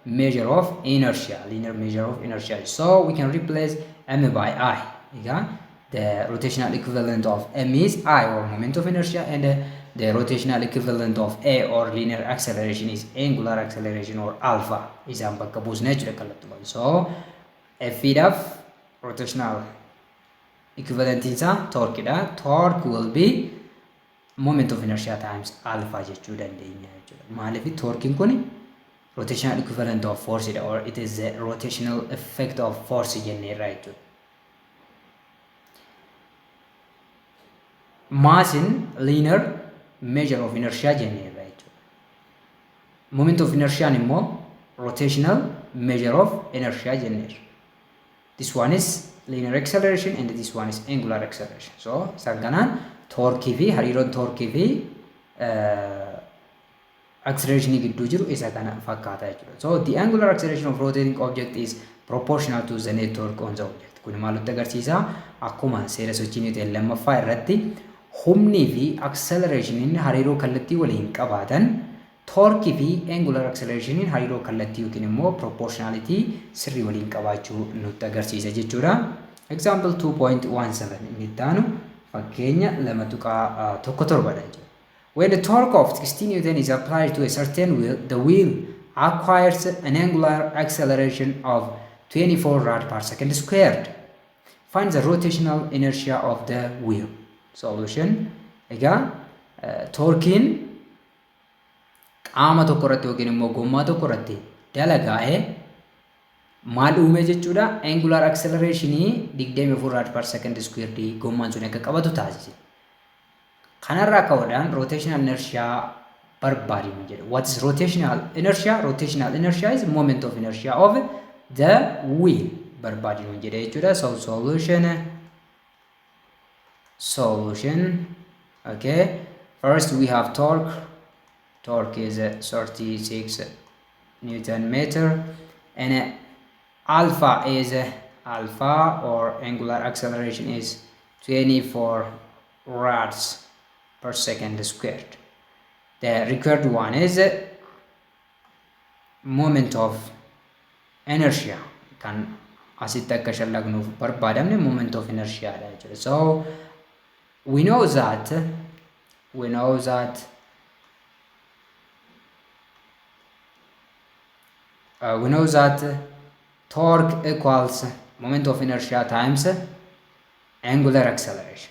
measure of inertia. Linear measure of inertia. So we can replace m by I. The rotational equivalent of m is I, or moment of inertia, and the rotational equivalent of a, or linear acceleration, is angular acceleration, or alpha. Isaan bakka buusnee jira kallattumaan. So f idhaaf rotational equivalent isaa torque dha. Torque will be moment of inertia times alpha jechuu dandeenya jechuudha. Maaliif torquein kun rotational equivalent of force idha, or it is the rotational effect of force jenneerra jechuudha. Mass in linear measure of inertia jenneerra jechuudha. Moment of inertia immoo rotational measure of inertia jenneerra. This one is linear acceleration and this one is angular acceleration. So sanganaan torkii fi hariiroon torkii fi acceleration gidduu jiru isa kana fakkaata jechuudha. So the angular acceleration of rotating object is proportional to the net torque on the object. Kun maalitti agarsiisa? Akkuma seera sochii Newton lammaffaa irratti humnii fi accelerationin hariiroo kallattii waliin qabaatan, torkii fi angular accelerationin hariiroo kallattii yookiin immoo proportionality sirrii waliin qabaachuu nutti agarsiisa jechuudha. Example 2.17 inni itti aanu fakkeenya 2.17 dha. When the torque of 16 Newton is applied to a certain wheel, the wheel acquires an angular acceleration of 24 rad per second squared. Find the rotational inertia of the wheel. Solution. Egaa torkiin qaama tokko irratti yookiin immoo gommaa tokko irratti dalagaa'ee maal uume jechuudha? Angular accelerationii 24 rad per second squared gommaan sun akka qabatu taasise. Kanarraa ka'uudhaan rotational inertia barbaadinu jedha. What is rotational inertia? Rotational inertia is moment of inertia of the wheel barbaadinu jedha jechuudha. So solution. Okay, first we have torque. Torque is 36 Newton meter, and alpha is alpha, or angular acceleration, is 24 rads per second squared. The required one is moment of inertia. Kan asitti akka shallagnuuf barbaadamne moment of inertia dha jechuudha. So we know that torque equals moment of inertia times angular acceleration.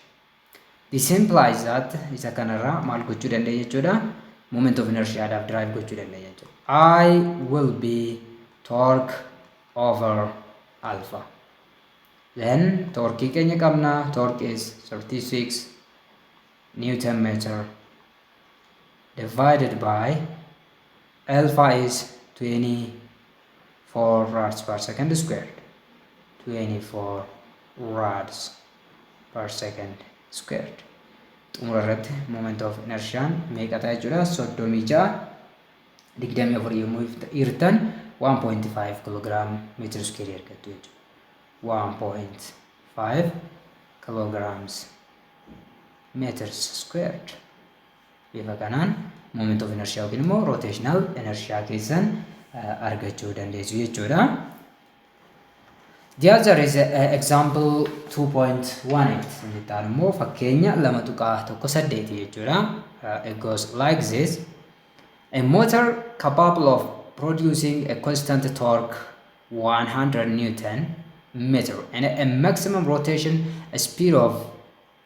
This implies that isa kanarraa maal gochuu dandeenya jechuudha? Moment of inertia dhaaf drive gochuu dandeenya jechuudha. I will be torque over alpha. Then torque keenya qabna. Torque is 36 Newton meter divided by alpha is 24 rads per second squared. 24 rads per second squared. Xumura irratti moment of inertia meeqa ta'a jechuudha? 34 yommuu hirtan 1.5 kilogram meter square argattu jechuudha. 1.5 kilograms meters squared. Bifa kanaan moment of inertia yookiin immoo rotational inertia keessan argachuu dandeessu jechuudha. The other is example 2.18. Inni taan immoo fakkeenya 2.18 jechuudha. It goes like this. A motor capable of producing a constant torque 100 Newton meter and a maximum rotation speed of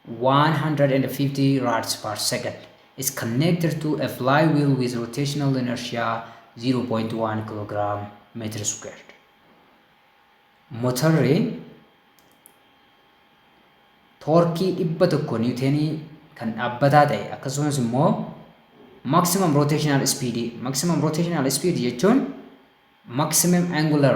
150 rads per second is connected to a flywheel with rotational inertia 0.1 kilogram meter squared. Motorri torkii 100 niwutenii kan dhaabbataa ta'e akkasumas immoo maximum rotational speed jechuun maximum angular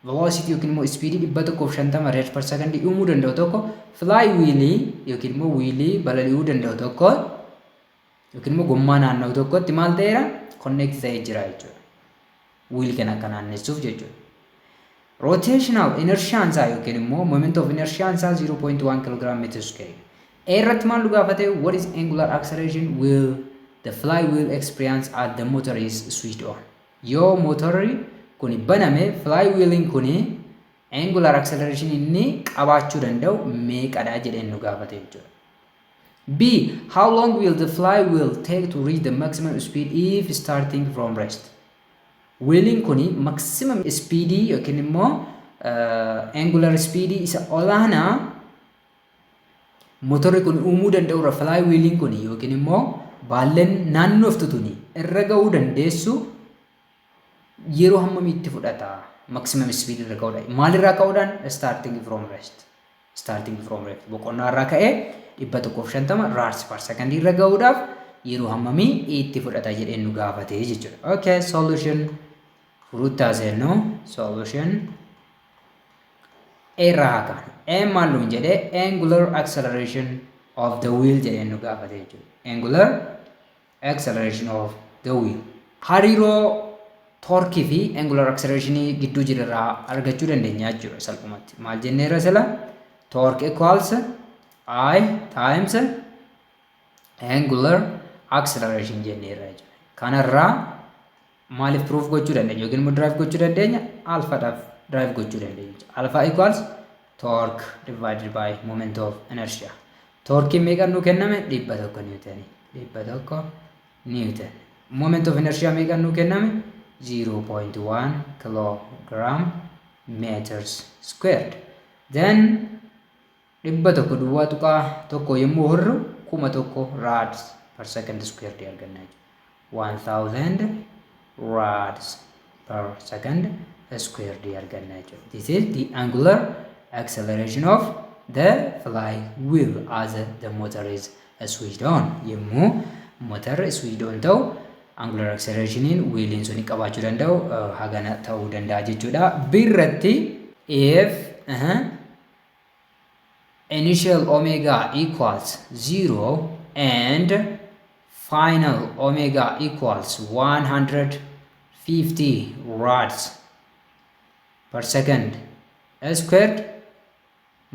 velocity yookiin immoo speed 150 rate per second uumuu danda'u tokko flywheel yookiin immoo wheelii balali'uu danda'u tokko yookiin immoo gommaa naanna'u tokkotti maal ta'eera connect ta'ee jira jechuudha. Wheel kana akka naannessuuf jechuudha. Rotational inertia isaa yookiin immoo moment of inertia isaa 0.1 kg meter square. Irratti maal gaafate what is angular acceleration will the flywheel experience at the motor is switched on. Yoo motorri kuni baname flywheeling kuni angular acceleration inni qabaachuu danda'u meeqadha jedheen nu gaafate jechuudha. B. How long will the flywheel take to reach the maximum speed if starting from rest? Wheeling kuni maximum speed yookiin immoo angular speed isa olaanaa motorri kun uumuu danda'u irra flywheeling kuni yookiin immoo baalleen naannoftutuni irra ga'uu dandeessu yeroo hammamiitti fudhata maximum speed irra ga'uudha. Maalirraa ka'uudhaan starting from rest boqonnaa irraa ka'ee 150 rads per second irra ga'uudhaaf yeroo hammamii itti fudhata jedheen nu gaafate jechuudha. Okay, solution furutta seennu solution irraa kan maalluun jedhee angular acceleration of the wheel jedheen nu gaafate jechuudha. Angular acceleration of the wheel hariiroo torkii fi angular acceleration gidduu jirurraa argachuu dandeenya jechuudha. Salphumatti maal jenneerra sila torque equals I times angular acceleration jenneerra jechuudha. Kanarraa maaliif proof gochuu dandeenya yookiin immoo drive gochuu dandeenya alphaadhaaf drive gochuu dandeenya. Alpha equals torque divided by moment of inertia. Torque meeqa nu kenname 100 newton. Moment of inertia meeqa nu kenname 0.1 kilogram meters squared. Then 100 duwwaa tuqaa tokko yommuu horru 1000 rads per second squared arganna. 1000 rads per second squared arganna. This is the angular acceleration of the flywheel as the motor is switched on. Yommuu motor switched on ta'u angular acceleration wheeliin suni qabaachuu danda'u hagana ta'uu danda'a jechuudha. Birratti if initial omega equals 0 and final omega equals 150 rads per second squared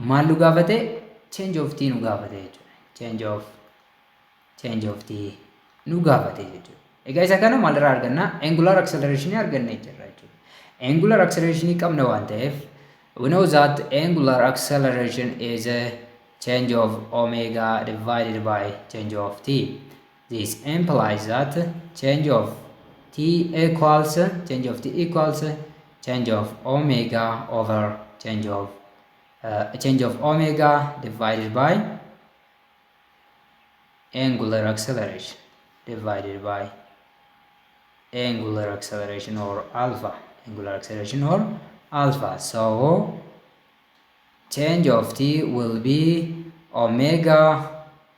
maal nu gaafate change of t nu gaafate jechuudha. Change of t nu gaafate jechuudha. Egaa isa kana maalirraa arganna angular acceleration arganna jechuudha. Angular acceleration qabna waan ta'eef we know that angular acceleration is a change of omega divided by change of t. This implies that change of t equals change of omega over change of omega divided by angular acceleration divided by angular acceleration or alpha. So change of t will be omega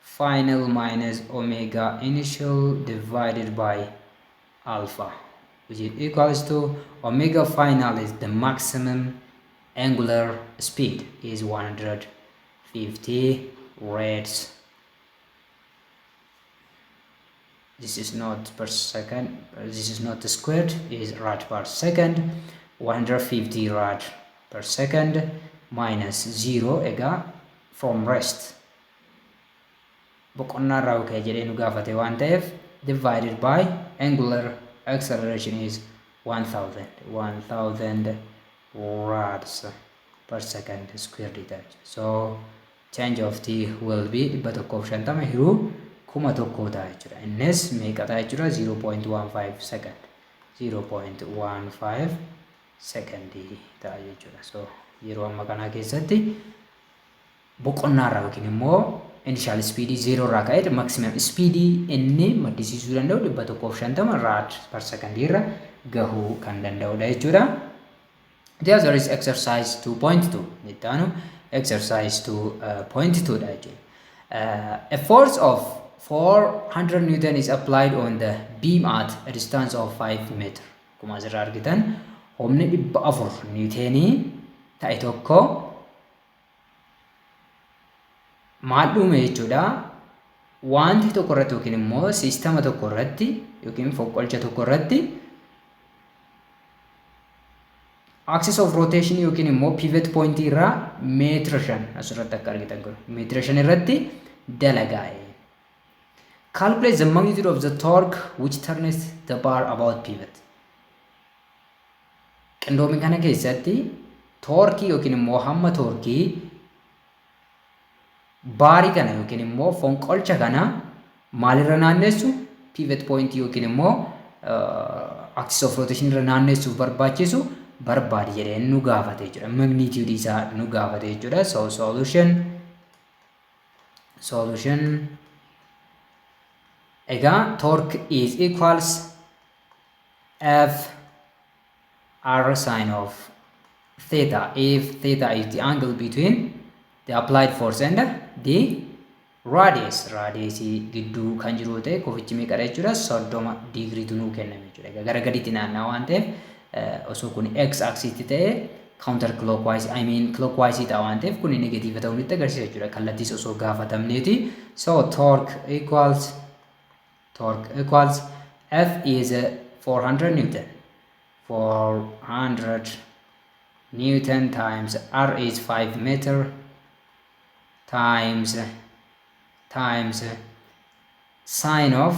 final minus omega initial divided by alpha, which is equals to omega final is the maximum angular speed is 150 rads. This is not per second, this is not squared, is rad per second. 150 rad per second minus 0 ega from rest boqonnaa irraa ka'ee jedhee nu gaafate waan ta'eef divided by angular acceleration is 1000 rads per second squared meter. So change of t will be 150 hiruu 1000 ta'a jechuudha. Innis meeqa ta'a jechuudha 0.15 second 0.15 secondii ta'a jechuudha. So yeroo amma kanaa keessatti boqonnaa irraa yookiin immoo initial speed 0 irraa ka'ee maximum speed inni maddisiisuu danda'u 150 rad per second irra gahuu kan danda'udha jechuudha. The other is exercise 2.2. Ittaanu exercise 2.2 dha jechuudha. A force of 400 Newton is applied on the beam at a distance of 5 meter. Akkuma asirraa argitan humni 400 Newtonii ta'e tokko maal dhume jechuudha. Wanti tokko irratti yookiin immoo siistama tokko irratti yookiin foqqolcha tokko irratti axis of rotation yookiin immoo pivot point irraa meetira 5 asirratti akka argitan kun meetira 5 irratti dalagaa'e. Calculate the magnitude of the torque which turns the bar about pivot. Qindoomin kana keessatti toorkii yookiin immoo hamma toorkii baarii kana yookiin immoo fonqolcha kana maalirra naannessu pivot point yookiin immoo axis of rotation irra naannessuuf barbaachisu barbaade jedhee nu gaafate jechuudha. Magnitude isaa nu gaafate jechuudha. So solution egaa torque is equals F R sine of theta if theta is the angle between the applied force and the radius. Radius gidduu kan jiru ta'e kofichi meeqadha jechuudha. 30 degree tu nuu kenname jechuudha. Egaa gara gadiitti naanna'aa waan ta'eef osoo kun x axis ta'e counter clockwise clockwise ta'a waan ta'eef kun negative ta'uu nutti agarsiisa jechuudha. Kallattiis osoo gaafatamneeti. So torque equals F is 400 Newton. 400 Newton times R is 5 meter times sine of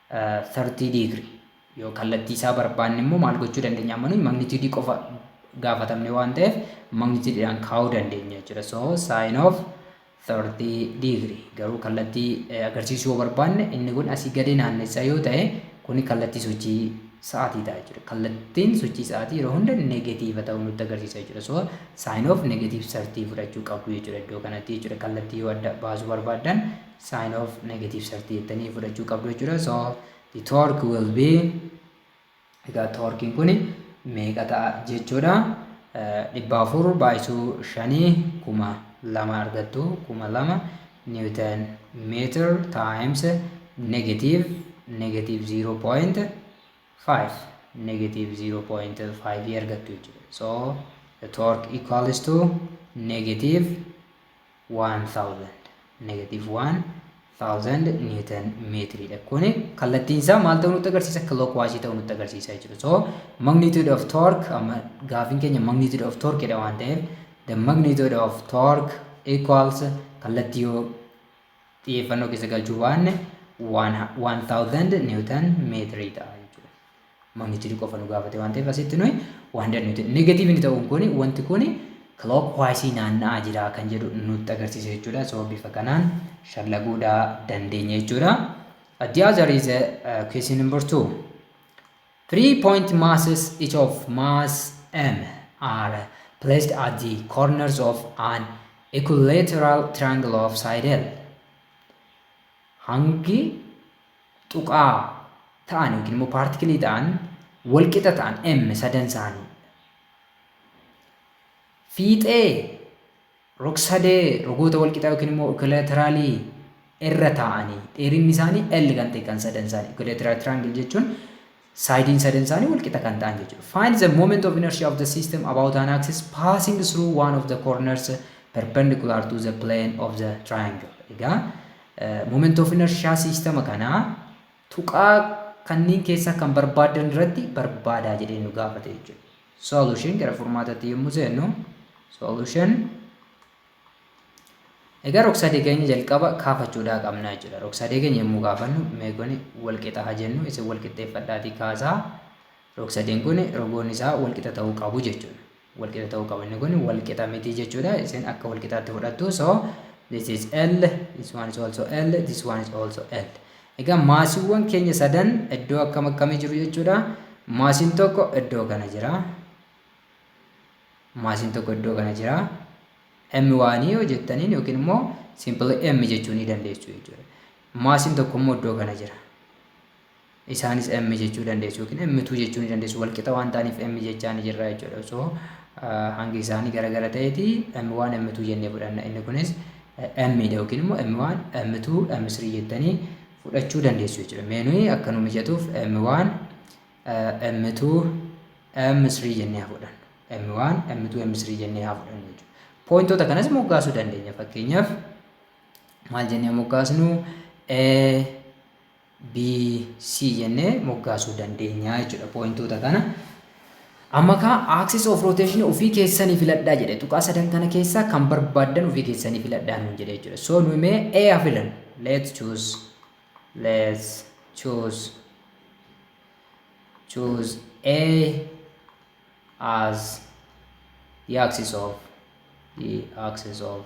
30 degree. Yoo kallattii isaa barbaanne immoo maal gochuu dandeenya? Amma nuyi magnitude qofa gaafatamne waan ta'eef magnitudeedhaan kaa'uu dandeenya jechuudha. So sine of 30 degree. Garuu kallattii agarsiisuu yoo barbaanne inni kun asii gadi naannessaa yoo ta'e kuni kallattii sochii sa'aatii ta'a jechuudha. Kallattiin sochii sa'aatii yeroo hunda negatiiva ta'uu nutti agarsiisa jechuudha. So sine of negative 30 fudhachuu qabdu jechuudha iddoo kanatti jechuudha. Kallattii yoo adda baasuu barbaadan sine of negative 30 jettanii fudhachuu qabdu jechuudha. So the torque will be egaa torkiin kun meeqa ta'a jechuudha. 400 baay'isuu 5 2,000 argattu 2,000 Newton meter times negative 0.5 negative 0.5 argattu jechuudha. So the torque equals to negative 1,000 Newton meetridha. Kuni kallattiin isaa maal ta'uu nutti agarsiisa? Clockwise ta'uu nutti agarsiisa jechuudha. So magnitude of torque amma gaafiin keenya magnitude of torque jedha waan ta'eef the magnitude of torque equals kallattii yoo xiyyeeffannoo keessa galchuu baanne 1,000 Newton meetrii ta'a jechuudha. Magnitude qofa nu gaafate waan ta'eef asitti nuyi 100 Newton. Negative inni ta'uun kuni wanti kuni clockwise naanna'aa jira kan jedhu nutti agarsiisa jechuudha. So bifa kanaan shallaguudhaa dandeenya jechuudha. The other is question number 2. 3-point masses each of mass M are placed at the corners of an equilateral triangle of side L. Hangi tuqaa ta'an yookiin immoo paartikilii ta'an walqixa ta'an M sadan isaanii fiixee rog-sadee rogoota walqixaa yookiin immoo equilateraalii irra ta'anii dheerinni isaanii L kan ta'e kan sadan isaanii equilateral triangle jechuun saayidiin sadan isaanii walqixa kan ta'an jechuudha. Find the moment of inertia of the system about an axis passing through one of the corners perpendicular to the plane of the triangle. Egaa moment of inertia sistema kanaa tuqaa kanneen keessaa kan barbaadan irratti barbaadaa jedhee nu gaafate jechuudha. Solution gara furmaatatti yommuu seennu solution egaa rog-sadee keenya jalqaba kaafachuudhaa qabna jechuudha. Rog-sadee keenya yommuu kaafannu meeqni walqixa haa jennu isin walqixxeeffadhaatii kaasaa rog-sadeen kun rogoon isaa walqixa ta'uu qabu jechuudha. Walqixa ta'uu qabu inni kun walqixa miti jechuudha. Isin akka walqixaatti fudhattu. So this is L, this one is also L, this one is also L. Egaa maasiiwwan keenya sadan iddoo akkam akkamii jiru jechuudha. Maasiin tokko iddoo kana jira. Maasiin tokko iddoo kana jira. M1 yoo jettaniin yookiin immoo simple M jechuu ni dandeessu jechuudha. Maasiin tokko immoo iddoo kana jira. Isaanis M jechuu dandeessu yookiin M2 jechuu ni dandeessu. Wal qixa waan ta'aniif M jechaa ni jirra jechuudha. So hangi isaanii garagara ta'eeti M1 M2 jennee fudhanna. Inni kunis M dha yookiin immoo M1 M2 M3 jettanii fudhachuu dandeessu jechuudha. Meenuyi akka nu mijatuuf M1 M2 M3 jennee haa fudhannu. M1 M2 M3 jennee haa fudhannu jechuudha. Pointoota kanas moggaasuu dandeenya. Fakkeenyaaf maal jennee moggaasnu A B C jennee moggaasuu dandeenya jechuudha. Pointoota kana amma ka axis of rotation ofii keessanii filadhaa jedhe tuqaa sadan kana keessaa kan barbaaddan ofii keessanii filadhaa nuun jedhe jechuudha. So nu mee A haa filannu. Let's choose A as the axis of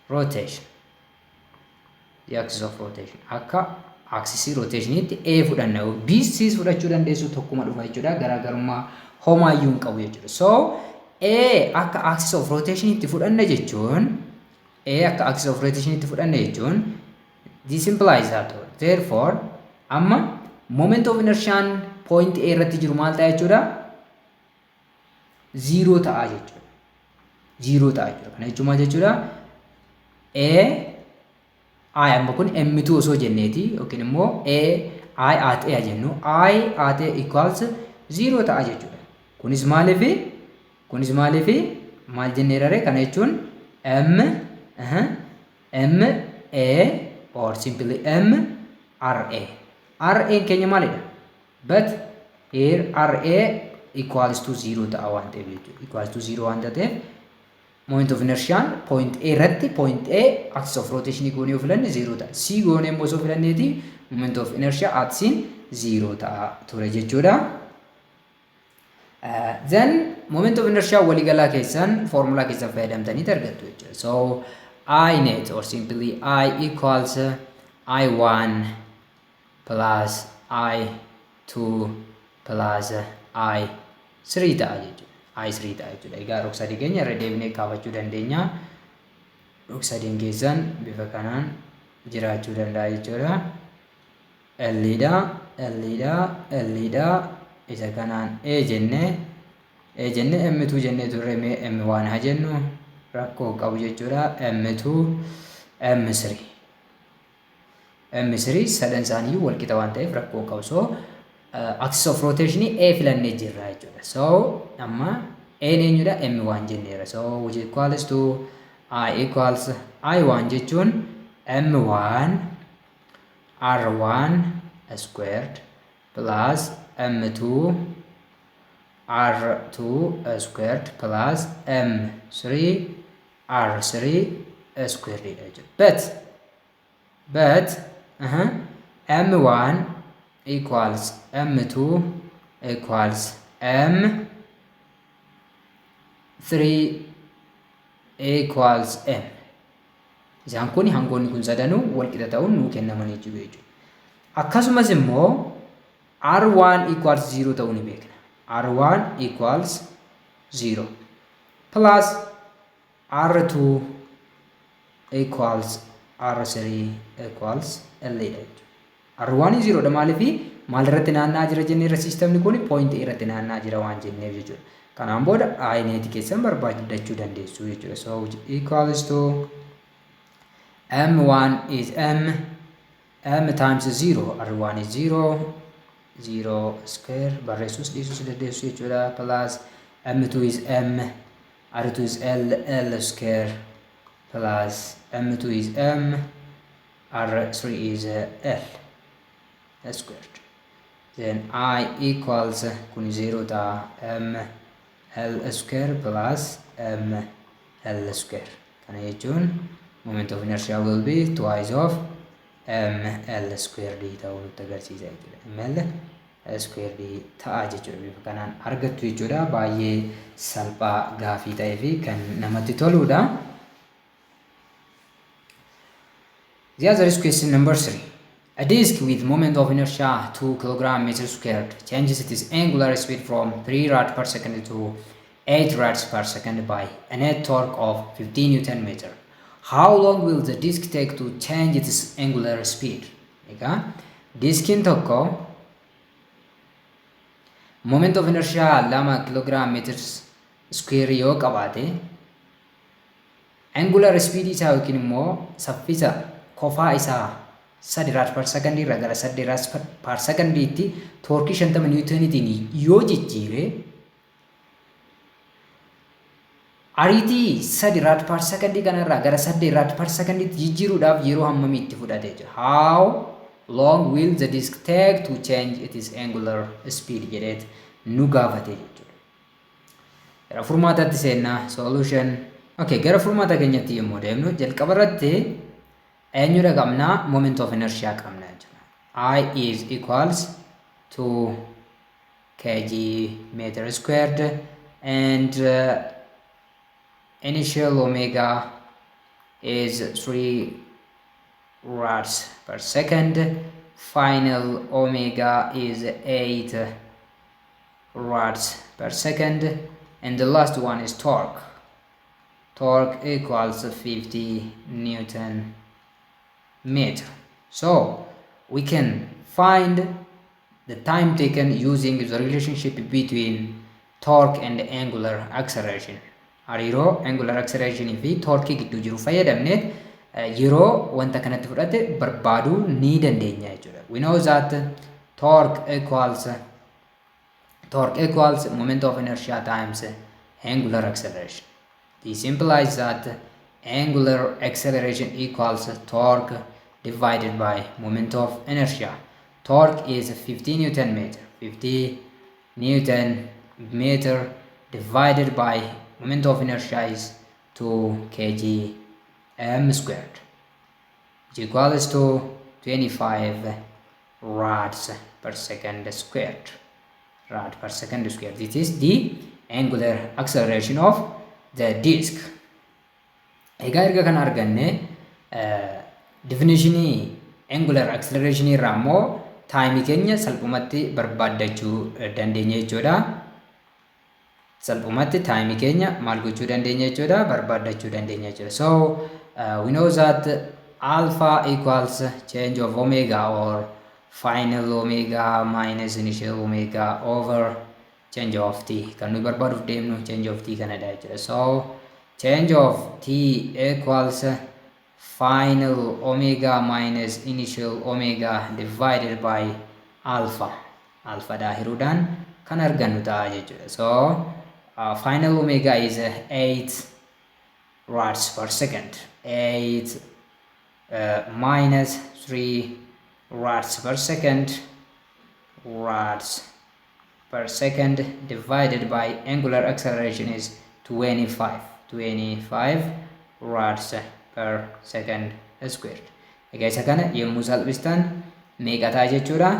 rotation. The axis of rotation. Akka axis rotationitti A fudhanna. B C fudhachuu dandeessu tokkuma dhufa jechuudha. Garaagarummaa homaayyuu hin qabu jechuudha. So A akka axis of rotationitti fudhanna jechuun this implies that therefore amma moment of inertia point A irratti jiru maal ta'a jechuudha? 0 ta'a jechuudha. 0 ta'a jechuudha. Kana jechuun maal jechuudha? I amma kun M2 osoo jenneeti yookiin immoo I at A jennu I at A equals 0 ta'a jechuudha. Kunis maaliif maal jenneerare kana jechuun M A or simply M RA. RA keenya maalidha? But here RA equals to 0 ta'a waan ta'eef jechuudha. Equals to 0 waan ta'eef moment of inertia point A irratti point A axis of rotation goonee yoo filanne 0 ta'a. C goonee immoo osoo filanneeti moment of inertia axis 0 ta'a ture jechuudha. Then moment of inertia waliigalaa keessan formula keessan fayyadamtanii argattu jechuudha. So I net or simply I equals I1 plus I2 plus I3 ta'a jechuudha. I3 ta'a jechuudha. Egaa rog-sadii keenya irra deebinee kaafachuu dandeenya. Rog-sadiin keessan bifa kanaan jiraachuu danda'a jechuudha. L isa kanaan A jennee M2 jennee turre mee M1 haa jennu rakkoo qabu jechuudha. M3 sadan isaanii wal qixa waan ta'eef rakkoo qabu. So axis of rotation A filannee jirra jechuudha. So amma A eenyudha? M1 jenneera. So which equals to I equals I1 jechuun M1 R1 squared plus M2 R2 squared plus M3 R3 squared. But M1 equals M2 equals M3 equals M. Isaan kun hangoonni kun sadanuu wal qixa ta'uun nuu kennamanii jiru jechuudha. Akkasumas immoo R1 equals 0 ta'uu ni beekna. R1 equals 0 plus R2 equals R3 equals L dha jechuudha. R1 0 dha maaliif maal irratti naanna'aa jira jenneerra siistemni kun point irratti naanna'aa jira waan jenneef jechuudha. Kanaan booda I net keessan barbaadachuu dandeessu jechuudha. So which equals to M1 is M times 0. R1 is 0 square barreessuus dhiisuus dandeessu jechuudha. Plus M2 is M, R2 is L square plus M2 is M, R3 is L squared. Then I equals kun 0 ta M L square plus M L square. Kana jechuun moment of inertia will be twice of M L square d ta'uu nutti agarsiisa jechuudha. M L square d ta'a jechuudha. Bifa kanaan argattu jechuudha. Baay'ee salphaa gaafii ta'ee fi kan namatti toludha. The other is question number 3. A disk with moment of inertia 2 kg/meter squared changes its angular speed from 3 rad per second to 8 rads per second by a net torque of 15 Newton meter. How long will the disk take to change its angular speed? Diskin tokko moment of inertia 2 kg/meter square yoo qabaate angular speed isaa yookiin immoo saffisa kofaa isaa 3 rad per second irraa gara 8 rad per second itti torkii 50 newtonitiin yoo jijjiire ariitii 3 rad per second kanarraa gara 8 rad per second itti jijjiiruudhaaf yeroo hammamii itti fudhatee jira? How long will the disk take to change its angular speed jedheet nu gaafate jechuudha. Gara furmaataatti seennaa solution. Okay, gara furmaata keenyatti yommuu deemnu jalqaba irratti eenyudha qabnaa? Moment of inertia qabna jechuudha. I is equals to kg meter squared and initial omega is 3 rads per second. Final omega is 8 rads per second. And the last one is torque. Torque equals 50 Newton meter. So we can find the time taken using the relationship between torque and angular acceleration. Hariiroo angular acceleration fi torque gidduu jiru fayyadamne yeroo wanta kanatti fudhate barbaaduu ni dandeenya jechuudha. We know that torque equals moment of inertia times angular acceleration. This implies that angular acceleration equals torque divided by moment of inertia. Torque is 50 Newton meter. 50 Newton meter divided by moment of inertia is 2 kg m squared, which equals to 25 rads per second squared. Rad per second squared. This is the angular acceleration of the disk. Egaa erga kan arganne definitionii angular acceleration irraa immoo time keenya salphumatti barbaaddachuu dandeenya jechuudha. Salphumatti time keenya maal gochuu dandeenya jechuudha? Barbaaddachuu dandeenya jechuudha. So we know that alpha equals change of omega or final omega minus initial omega over change of t. Kan nuyi barbaaduuf deemnu change of t kanadha jechuudha. So change of t equals final omega minus initial omega divided by alpha. Alpha daahiruudhaan kan argannu ta'a jechuudha. So final omega is 8 rads per second. 8 minus 3 rads per second. Rads per second divided by angular acceleration is 25 rads per second squared. Egaa isa kana yommuu salphistan meeqa ta'a jechuudha?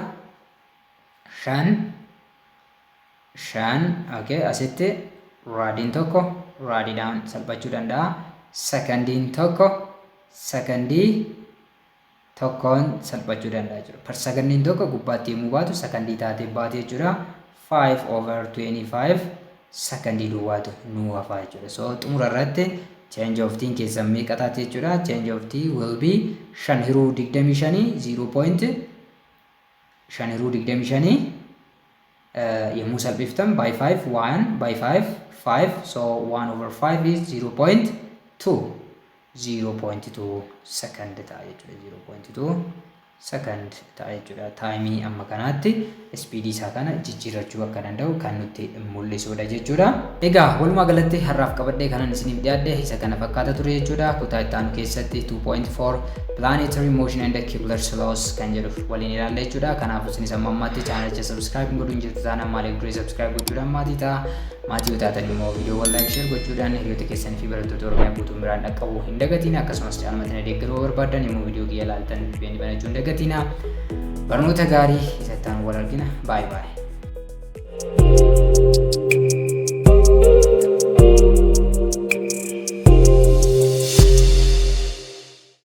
5. Okay, asitti raadiin tokko raadiidhaan salphachuu danda'a. Sekondiin tokko sekondii tokkoon salphachuu danda'a jechuudha. Per sekondiin tokko gubbaatti yommuu baatu sekondii taatee baate jechuudha. 5/25 sekondii duwwaatu nu hafa jechuudha. So xumura irratti change of t keessan meeqa taate jechuudha? Change of t will be 5/25 0.5/25 yommuu salphiftan by 5 1 by 5 5 so 1/5 is 0.2 second ta'a jechuudha. 0.2 second ta'a jechuudha. Taayimii amma kanaatti speedii isaa kana jijjiirrachuu akka danda'u kan nutti mul'isudha jechuudha. Egaa walumaa galatti har'aaf qabadhee kanan isiniif dhiyaadhe isa kana fakkaata ture jechuudha. Kutaa itti aanu keessatti 2.4 planetary motion and Kepler laws kan jedhu waliin ilaalla jechuudha. Kanaafuu isinis amma ammaatti chaanalicha subscribe godhuun jirtu taanaan maaliif duree subscribe gochuudhaan maatii ta'a. Maatii yoo taatan immoo viidiyoowwan like share gochuudhaan hiriyoota keessanii fi barattoota Oromiyaa guutuun biraan dhaqqabuu hin dagatiin. Akkasumas caalmatina deeggaruu barbaadan immoo viidiyoo kiyya ilaaltan beeni banachuu hin dagatiin. Barnoota gaarii isatti aanu wal argina. Bye bye.